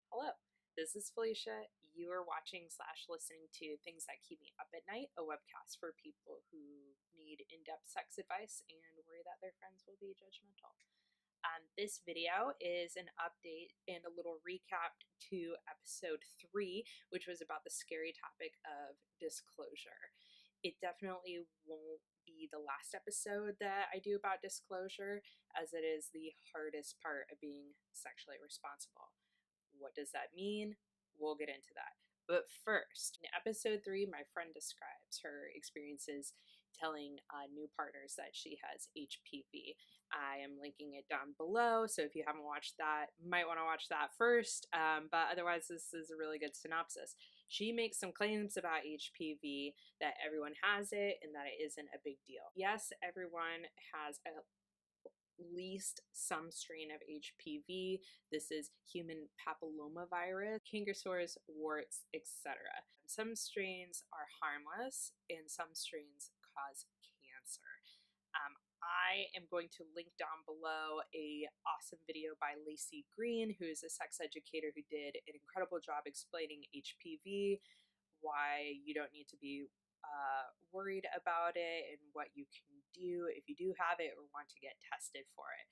Hello, this is Felicia. You are watching / listening to Things That Keep Me Up at Night, a webcast for people who need in-depth sex advice and worry that their friends will be judgmental. This video is an update and a little recap to episode 3, which was about the scary topic of disclosure. It definitely won't be the last episode that I do about disclosure, as it is the hardest part of being sexually responsible. What does that mean? We'll get into that. But first, in episode 3, my friend describes her experiences telling new partners that she has HPV. I am linking it down below, so if you haven't watched that, you might want to watch that first. But otherwise, this is a really good synopsis. She makes some claims about HPV, that everyone has it and that it isn't a big deal. Yes, everyone has at least some strain of HPV. This is human papillomavirus, canker sores, warts, etc. Some strains are harmless and some strains cause cancer. I am going to link down below a awesome video by Laci Green, who is a sex educator who did an incredible job explaining HPV, why you don't need to be worried about it, and what you can do if you do have it or want to get tested for it.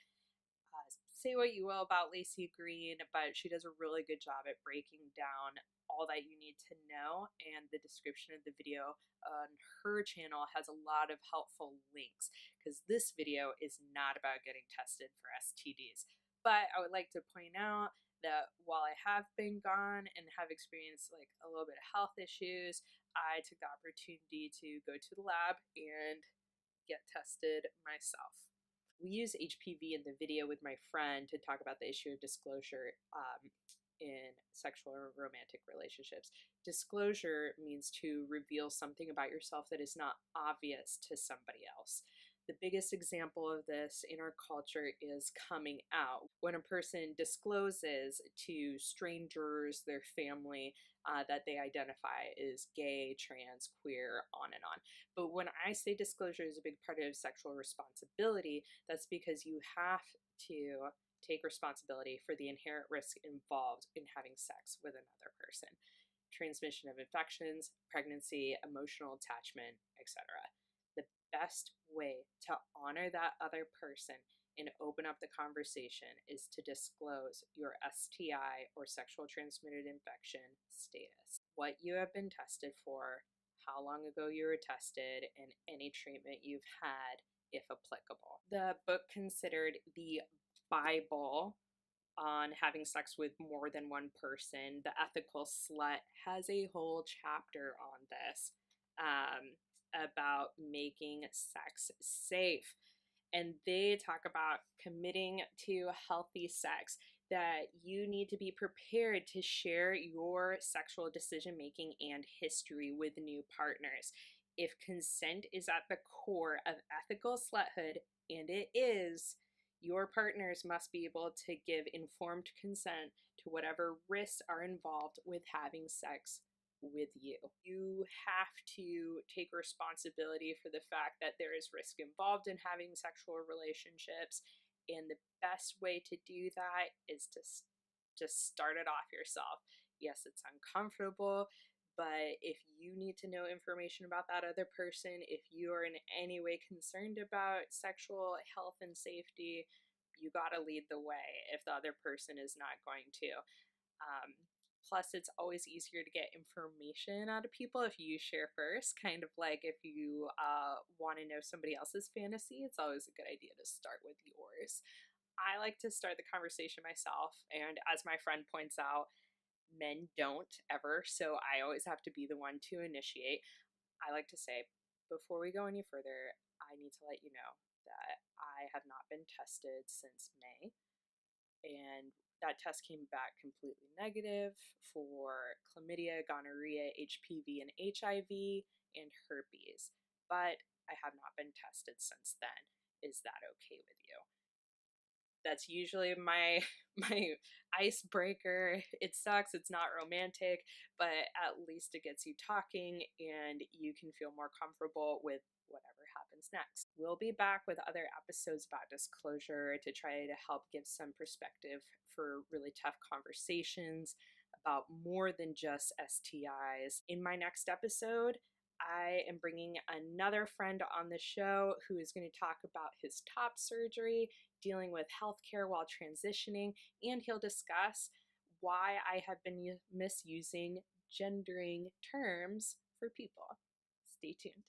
Say what you will about Laci Green, but she does a really good job at breaking down all that you need to know, and the description of the video on her channel has a lot of helpful links, because this video is not about getting tested for STDs. But I would like to point out that while I have been gone and have experienced like a little bit of health issues, I took the opportunity to go to the lab and get tested myself. We use HPV in the video with my friend to talk about the issue of disclosure in sexual or romantic relationships. Disclosure means to reveal something about yourself that is not obvious to somebody else. The biggest example of this in our culture is coming out. When a person discloses to strangers, their family, that they identify as gay, trans, queer, on and on. But when I say disclosure is a big part of sexual responsibility, that's because you have to take responsibility for the inherent risk involved in having sex with another person. Transmission of infections, pregnancy, emotional attachment, etc. The best way to honor that other person and open up the conversation is to disclose your STI or sexual transmitted infection status, what you have been tested for, how long ago you were tested, and any treatment you've had if applicable. The book considered the Bible on having sex with more than one person, The Ethical Slut, has a whole chapter on this about making sex safe. And they talk about committing to healthy sex, that you need to be prepared to share your sexual decision making and history with new partners. If consent is at the core of ethical sluthood, and it is, your partners must be able to give informed consent to whatever risks are involved with having sex with you. You have to take responsibility for the fact that there is risk involved in having sexual relationships, and the best way to do that is to just start it off yourself. Yes, it's uncomfortable, but if you need to know information about that other person, if you are in any way concerned about sexual health and safety, you gotta lead the way if the other person is not going to. Plus, it's always easier to get information out of people if you share first. Kind of like if you want to know somebody else's fantasy, it's always a good idea to start with yours. I like to start the conversation myself, and as my friend points out, men don't ever, so I always have to be the one to initiate. I like to say, before we go any further, I need to let you know that I have not been tested since May, and that test came back completely negative for chlamydia, gonorrhea, HPV, and HIV, and herpes. But I have not been tested since then. Is that okay with you? That's usually my icebreaker. It sucks, it's not romantic, but at least it gets you talking and you can feel more comfortable with whatever happens next. We'll be back with other episodes about disclosure to try to help give some perspective for really tough conversations about more than just STIs. In my next episode, I am bringing another friend on the show who is going to talk about his top surgery, dealing with healthcare while transitioning, and he'll discuss why I have been misusing gendering terms for people. Stay tuned.